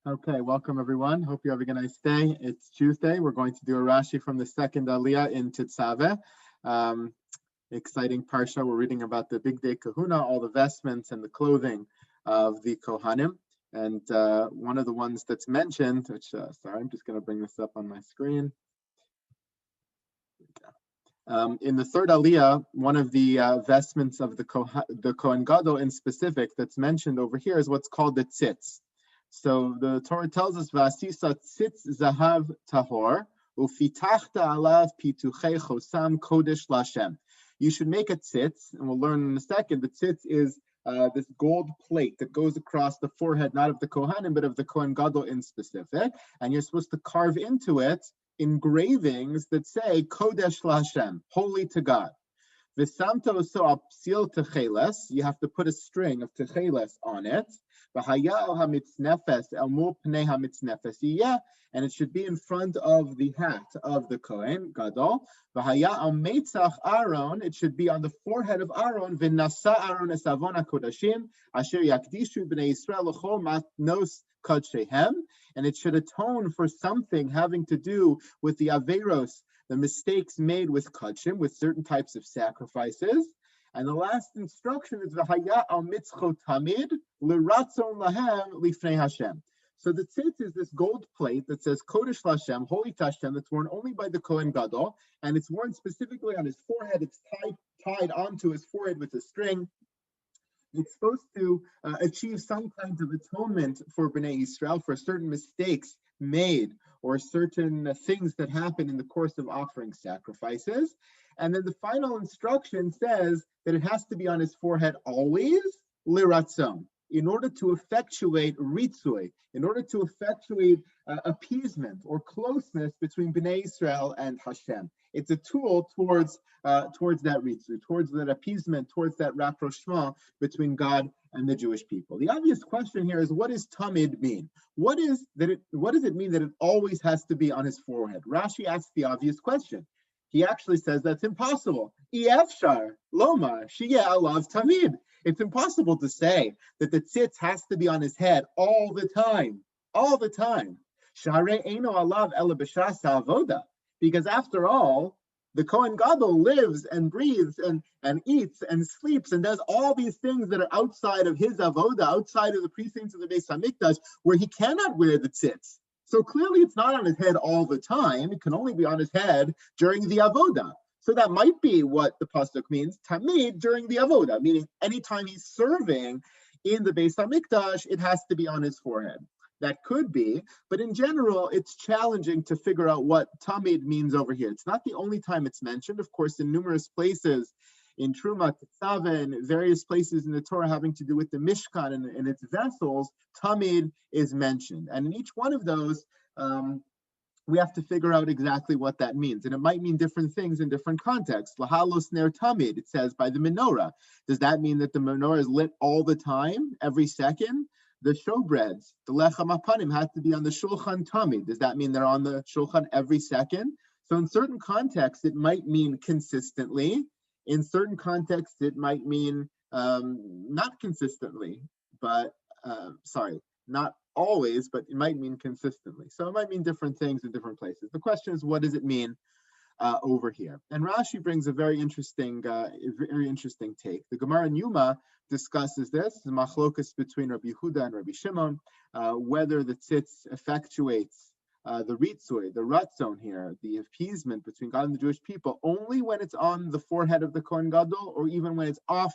Okay, welcome everyone. Hope you're having a nice day. It's Tuesday. We're going to do a Rashi from the second Aliyah in Teztave. Exciting parsha. We're reading about the big day kahuna, all the vestments and the clothing of the Kohanim. And one of the ones that's mentioned, which, sorry, I'm just going to bring this up on my screen. In the third Aliyah, one of the vestments of the Kohen Gadol in specific that's mentioned over here is what's called the tzitz. So the Torah tells us, "V'asisa tzitz zahav tahor ufitachta alav pituchei chosam kodesh lashem." You should make a tzitz, and we'll learn in a second. The tzitz is this gold plate that goes across the forehead, not of the Kohanim, but of the Kohen Gadol in specific, and you're supposed to carve into it engravings that say Kodesh Lashem, holy to God. V'samta oso al psil techeles, you have to put a string of techeles on it. V'haya al hamitznefes el mul pnei hamitznefes yiyeh, and it should be in front of the hat of the Kohen Gadol. V'haya al meitzach Aaron, it should be on the forehead of Aaron. V'nasa Aaron es avon hakodashim asher yakdishu bnei Yisrael l'chol matnos kodshehem, and it should atone for something having to do with the averos, the mistakes made with kodshim, with certain types of sacrifices. And the last instruction is v'haya al mitzcho tamid l'ratzon lahem lifnei Hashem. So the tzitz is this gold plate that says Kodesh Lashem, holy to Hashem, that's worn only by the Kohen Gadol, and it's worn specifically on his forehead. It's tied onto his forehead with a string. It's supposed to achieve some kind of atonement for Bnei Yisrael for certain mistakes made or certain things that happen in the course of offering sacrifices. And then the final instruction says that it has to be on his forehead always, liratzon, in order to effectuate ritzui, in order to effectuate appeasement or closeness between Bnei Yisrael and Hashem. It's a tool towards that ritzui, towards that appeasement, towards that rapprochement between God and the Jewish people. The obvious question here is, what does tamid mean? What does it mean that it always has to be on his forehead? Rashi asks the obvious question. He actually says that's impossible. Efshar lomar sheyeh alav tamid. It's impossible to say that the tzitz has to be on his head all the time. Sharei eino alav ela b'shas ha'avoda. Because after all, the Kohen Gadol lives and breathes and eats and sleeps and does all these things that are outside of his avoda, outside of the precincts of the Beis Hamikdash, where he cannot wear the tzitz. So clearly it's not on his head all the time. It can only be on his head during the avoda. So that might be what the pasuk means, tamid, during the avoda, meaning anytime he's serving in the Beis Hamikdash, it has to be on his forehead. That could be, but in general, it's challenging to figure out what tamid means over here. It's not the only time it's mentioned. Of course, in numerous places, in Truma, Teztave, and various places in the Torah having to do with the Mishkan and its vessels, tamid is mentioned. And in each one of those, we have to figure out exactly what that means. And it might mean different things in different contexts. Lahalos ner tamid, it says by the menorah. Does that mean that the menorah is lit all the time, every second? The showbreads, the lechem apanim, have to be on the shulchan tamid. Does that mean they're on the shulchan every second? So in certain contexts, it might mean consistently. In certain contexts, it might mean not consistently, but not always, but it might mean consistently. So it might mean different things in different places. The question is, what does it mean over here? And Rashi brings a very interesting take. The Gemara in Yuma discusses this, the machlokas between Rabbi Yehuda and Rabbi Shimon, whether the tzitz effectuates the ritzui, the ratzon here, the appeasement between God and the Jewish people, only when it's on the forehead of the Kohen Gadol, or even when it's off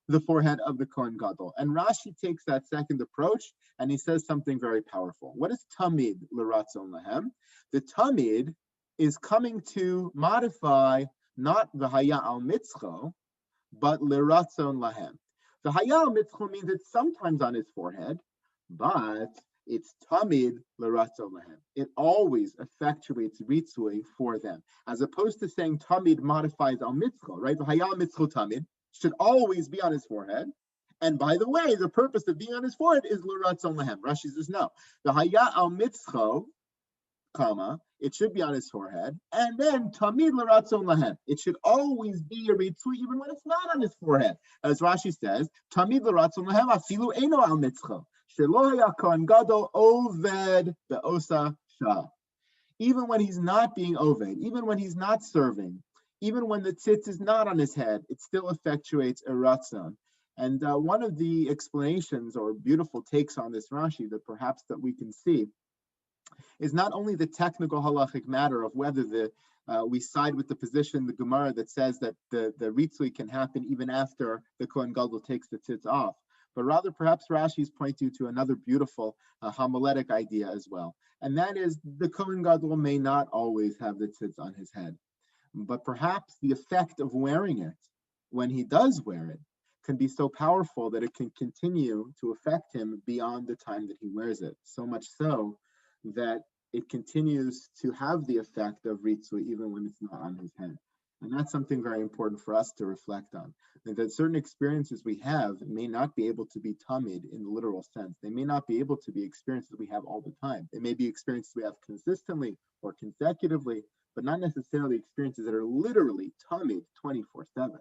the forehead of the Kohen Gadol. And Rashi takes that second approach, and he says something very powerful. What is tamid l'ratzon lahem? The tamid is coming to modify not the haya al mitzcho, but l'ratzon lahem. The haya al mitzcho means it's sometimes on his forehead, but it's tamid l'ratzon lahem. It always effectuates ritzui for them, as opposed to saying tamid modifies al mitzcho, right? The haya al mitzcho tamid should always be on his forehead. And by the way, the purpose of being on his forehead is l'ratzon lahem. Rashi says no. The haya al mitzcho, it should be on his forehead, and then tamid l'ratzon lahem. It should always be a ritzui even when it's not on his forehead. As Rashi says, tamid l'ratzon lahem afilu eino al mitzcho. Shelo haya Kohen Gadol oved be'osa shah. Even when he's not being oved, even when he's not serving, even when the tzitz is not on his head, it still effectuates a ratzon. And one of the explanations or beautiful takes on this Rashi that perhaps that we can see is not only the technical halachic matter of whether we side with the position, the Gemara that says that the ritzui can happen even after the Kohen Gadol takes the tzitz off, but rather perhaps Rashi's pointing to another beautiful homiletic idea as well. And that is the Kohen Gadol may not always have the tzitz on his head, but perhaps the effect of wearing it when he does wear it can be so powerful that it can continue to affect him beyond the time that he wears it. So much so that it continues to have the effect of ritzui even when it's not on his head. And that's something very important for us to reflect on. That certain experiences we have may not be able to be tamid in the literal sense. They may not be able to be experiences we have all the time. They may be experiences we have consistently or consecutively, but not necessarily experiences that are literally tamid 24/7.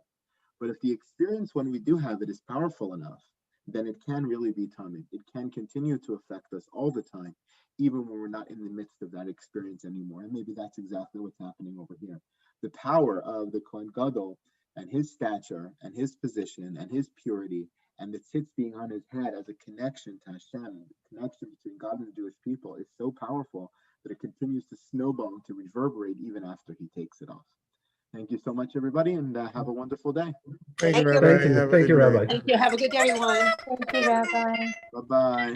But if the experience when we do have it is powerful enough, then it can really be tamid. It can continue to affect us all the time, even when we're not in the midst of that experience anymore. And maybe that's exactly what's happening over here. The power of the Kohen Gadol and his stature and his position and his purity and the tzitz being on his head as a connection to Hashem, the connection between God and the Jewish people is so powerful that it continues to snowball and to reverberate even after he takes it off. Thank you so much, everybody, and have a wonderful day. Thank you, Rabbi. Rabbi. Have a good Thank you, night. Rabbi. Thank you. Have a good day, everyone. Thank you, Rabbi. Bye-bye.